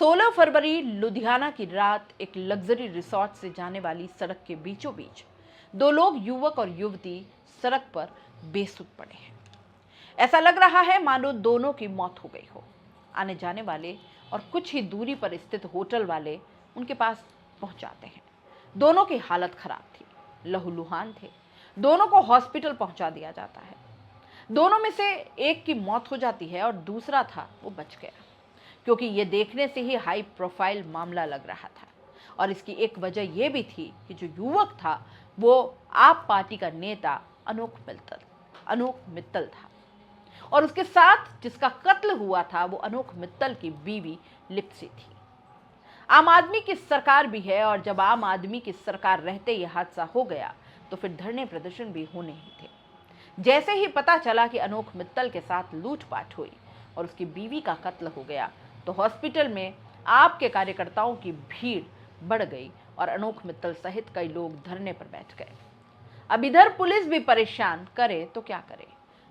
16 फरवरी लुधियाना की रात एक लग्जरी रिसोर्ट से जाने वाली सड़क के बीचों बीच दो लोग युवक और युवती सड़क पर बेसुध पड़े हैं। ऐसा लग रहा है मानो दोनों की मौत हो गई हो। आने जाने वाले और कुछ ही दूरी पर स्थित होटल वाले उनके पास पहुंच जाते हैं। दोनों की हालत खराब थी, लहूलुहान थे। दोनों को हॉस्पिटल पहुंचा दिया जाता है। दोनों में से एक की मौत हो जाती है और दूसरा था वो बच गया, क्योंकि ये देखने से ही हाई प्रोफाइल मामला लग रहा था। और इसकी एक वजह यह भी थी कि जो युवक था वो आप पार्टी का नेता अनोख मित्तल था, और उसके साथ जिसका कत्ल हुआ था वो अनोख मित्तल की बीवी लिप्सी थी। आम आदमी की सरकार भी है, और जब आम आदमी की सरकार रहते ये हादसा हो गया तो फिर धरने प्रदर्शन भी होने ही थे। जैसे ही पता चला कि अनोख मित्तल के साथ लूटपाट हुई और उसकी बीवी का कत्ल हो गया तो हॉस्पिटल में आपके कार्यकर्ताओं की भीड़ बढ़ गई और अनोख मित्तल सहित कई लोग धरने पर बैठ गए। अब इधर पुलिस भी परेशान करे तो क्या करे,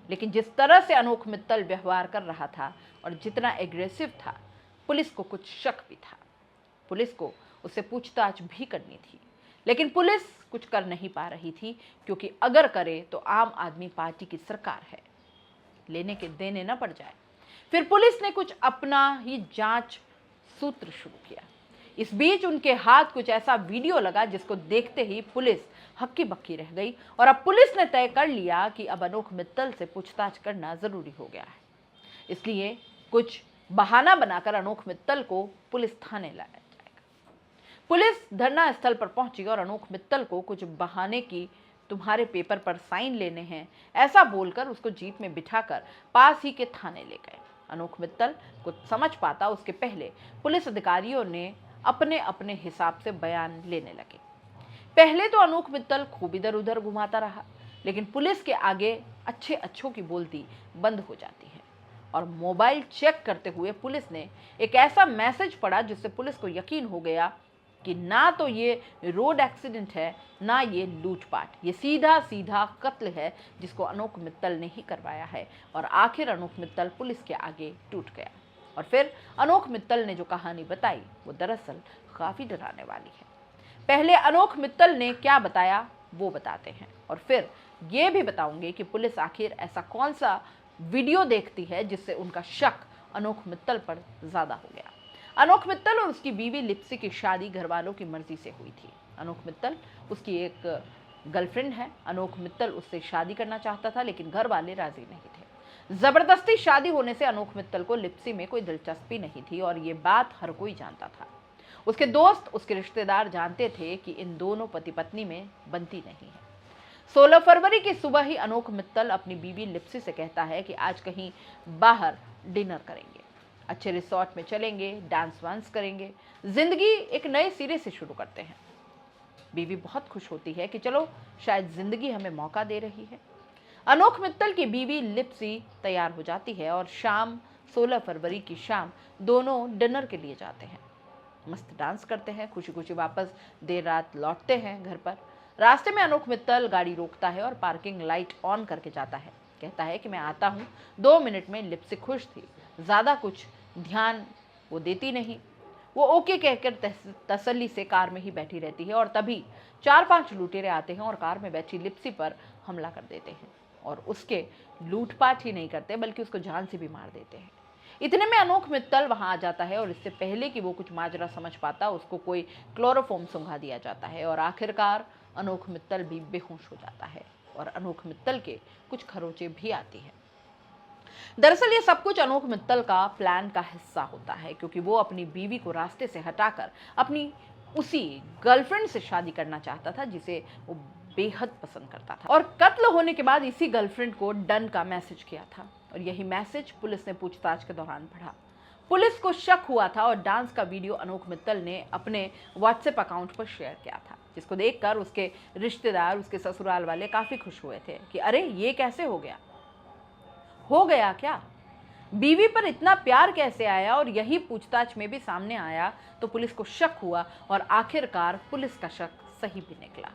लेकिन जिस तरह से अनोख मित्तल व्यवहार कर रहा था और जितना एग्रेसिव था, पुलिस को कुछ शक भी था। पुलिस को उससे पूछताछ भी करनी थी, लेकिन पुलिस कुछ कर नहीं पा रही थी, क्योंकि अगर करे तो आम आदमी पार्टी की सरकार है, लेने के देने न पड़ जाए। फिर पुलिस ने कुछ अपना ही जांच सूत्र शुरू किया। इस बीच उनके हाथ कुछ ऐसा वीडियो लगा जिसको देखते ही पुलिस हक्की बक्की रह गई, और अब पुलिस ने तय कर लिया कि अब अनोख मित्तल से पूछताछ करना जरूरी हो गया है। इसलिए कुछ बहाना बनाकर अनोख मित्तल को पुलिस थाने लाया जाएगा। पुलिस धरना स्थल पर पहुंची और अनोख मित्तल को कुछ बहाने की तुम्हारे पेपर पर साइन लेने हैं ऐसा बोलकर उसको जीप में बिठाकर पास ही के थाने ले गए। अनोख मित्तल कुछ समझ पाता उसके पहले पुलिस अधिकारियों ने अपने अपने हिसाब से बयान लेने लगे। पहले तो अनोख मित्तल खूब इधर उधर घुमाता रहा, लेकिन पुलिस के आगे अच्छे अच्छों की बोलती बंद हो जाती है। और मोबाइल चेक करते हुए पुलिस ने एक ऐसा मैसेज पढ़ा जिससे पुलिस को यकीन हो गया कि ना तो ये रोड एक्सीडेंट है, ना ये लूटपाट, ये सीधा सीधा कत्ल है जिसको अनोख मित्तल ने ही करवाया है। और आखिर अनोख मित्तल पुलिस के आगे टूट गया। और फिर अनोख मित्तल ने जो कहानी बताई वो दरअसल काफी डराने वाली है। पहले अनोख मित्तल ने क्या बताया वो बताते हैं, और फिर ये भी बताऊंगे कि पुलिस आखिर ऐसा कौन सा वीडियो देखती है जिससे उनका शक अनोख मित्तल पर ज्यादा हो गया। अनोख मित्तल और उसकी बीवी लिप्सी की शादी घर वालों की मर्जी से हुई थी। अनोख मित्तल उसकी एक गर्लफ्रेंड है। अनोख मित्तल उससे शादी करना चाहता था, लेकिन घर वाले राजी नहीं थे। जबरदस्ती शादी होने से अनोख मित्तल को लिप्सी में कोई दिलचस्पी नहीं थी, और ये बात हर कोई जानता था। उसके दोस्त, उसके रिश्तेदार जानते थे कि इन दोनों पति पत्नी में बनती नहीं है। 16 फरवरी की सुबह ही अनोख मित्तल अपनी बीवी लिप्सी से कहता है कि आज कहीं बाहर डिनर करेंगे, अच्छे रिसोर्ट में चलेंगे, डांस वांस करेंगे, जिंदगी एक नए सिरे से शुरू करते हैं। बीवी बहुत खुश होती है कि चलो शायद जिंदगी हमें मौका दे रही है। अनोख मित्तल की बीवी लिप्सी तैयार हो जाती है और शाम 16 फरवरी की शाम दोनों डिनर के लिए जाते हैं। मस्त डांस करते हैं, खुशी खुशी वापस देर रात लौटते हैं घर पर। रास्ते में अनोख मित्तल गाड़ी रोकता है और पार्किंग लाइट ऑन करके जाता है। कहता है कि मैं आता हूँ। 2 मिनट में लिप्सी खुश थी, ज्यादा कुछ ध्यान वो देती नहीं। वो ओके कहकर तसल्ली से कार में ही बैठी रहती है, और तभी 4-5 लुटेरे आते हैं और कार में बैठी लिप्सी पर हमला कर देते हैं। और उसके लूटपाट ही नहीं करते बल्कि उसको जान से भी मार देते हैं। इतने में अनोख मित्तल वहां आ जाता है, और इससे पहले कि वो कुछ माजरा समझ पाता उसको कोई क्लोरोफॉर्म सुंघा दिया जाता है, और आखिरकार अनोख मित्तल भी बेहोश हो जाता है और अनोख मित्तल के कुछ खरोचे भी आती है। दरअसल ये सब कुछ अनोख मित्तल का प्लान का हिस्सा होता है, क्योंकि वो अपनी बीवी को रास्ते से हटाकर अपनी उसी गर्लफ्रेंड से शादी करना चाहता था जिसे वो बेहद पसंद करता था, और कत्ल होने के बाद इसी गर्लफ्रेंड को डन का मैसेज किया था, और यही मैसेज पुलिस ने पूछताछ के दौरान पढ़ा। पुलिस को शक हुआ था और डांस का वीडियो अनोख मित्तल ने अपने व्हाट्सएप अकाउंट पर शेयर किया था, जिसको देखकर उसके रिश्तेदार, उसके ससुराल वाले काफी खुश हुए थे कि अरे ये कैसे हो गया क्या, बीवी पर इतना प्यार कैसे आया। और यही पूछताछ में भी सामने आया तो पुलिस को शक हुआ, और आखिरकार पुलिस का शक सही भी निकला।